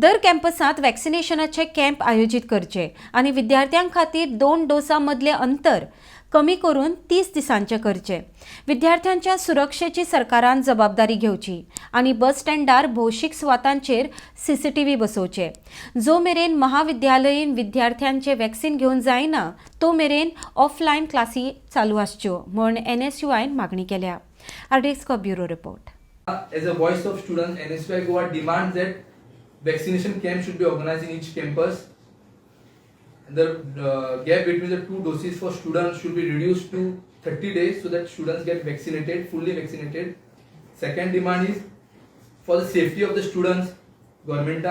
दर कॅम्पसात वॅक्सिनेशनाचे camp आयोजित करचे आणि विद्यार्थ्यां खातीर 2 डोसा मदले अंतर कमी करून 30 दिसांचे करचे. विद्यार्थ्यांच्या सुरक्षेची सरकारान जबाबदारी घेवची आणि बस स्टँडार भौशीक सुवातांचेर CCTV बसोवचे. जो मेरेन महाविद्यालयीन विद्यार्थ्यांचे वॅक्सिन घेवन जायना तो मेरेन ऑफलायन क्लासी चालू आसच्यो म्हण NSUIन मागणी केल्या. RDX bureau report. As a voice of students, NSUI Goa demands that vaccination camps should be organized in each campus. The gap between the two doses for students should be reduced to 30 days so that students get vaccinated, fully vaccinated. Second demand is for the safety of the students, government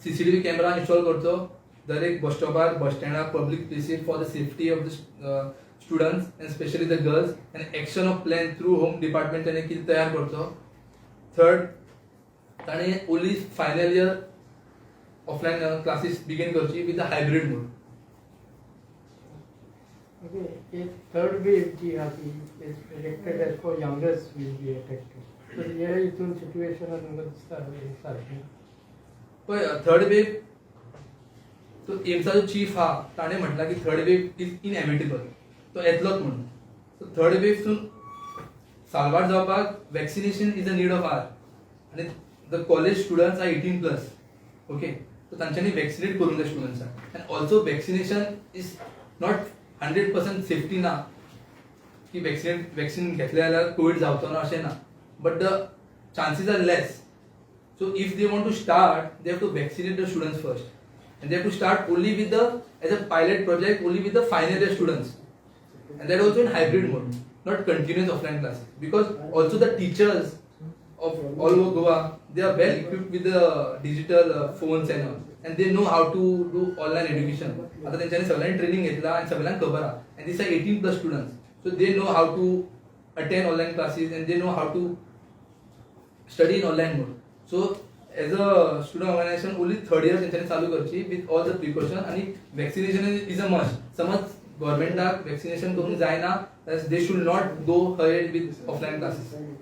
CCTV camera install करतो दर एक bus स्टॉपार, bus स्टँडार, public places for the safety of the students and especially the girls, and action of plan through home department त्याने किती तयार करतो. Third, ताणे only final year offline classes begin करची with the hybrid mode. Okay, a third wave जी आती is predicted as for youngest will be affected. So here इथून situation सारखी. पण थर्ड वेव तो एम्सचा जो चीफ हा ताणे म्हटला की थर्ड वेव इज इनएविटेबल. तो येतलोच म्हणून. सो थर्ड वेवसून साल्वार जावपाक vaccination is a need of our आणि the college students are 18+. Okay, so तांच्यांनी वॅक्सिनेट करून जाय स्टुडंट्सांक. And also vaccination is not 100% safety ना की वॅक्सिन घेतले जाल्यार कोविड जावचो ना अशें ना, but the chances are less. So if they want to start, they have to vaccinate the students first, and they have to start only with the as a pilot project only with the final year students, and that also in hybrid mode, not continuous offline classes. Because also the teachers of all over Goa, they are well equipped with the digital phones and all, and they know how to do online education. आता त्यांच्यानी सगळ्यांनी training घेतला आणि सगळ्यांना खबर आहे, and these are 18+ students, so they know how to attend online classes and they know how to study in online mode. So as a student organization only third year त्यांच्यानी चालू करची with all the precaution आणि vaccination is a must. समज गव्हर्नमेंटाक vaccination करून जायना, they should not go ahead with offline classes.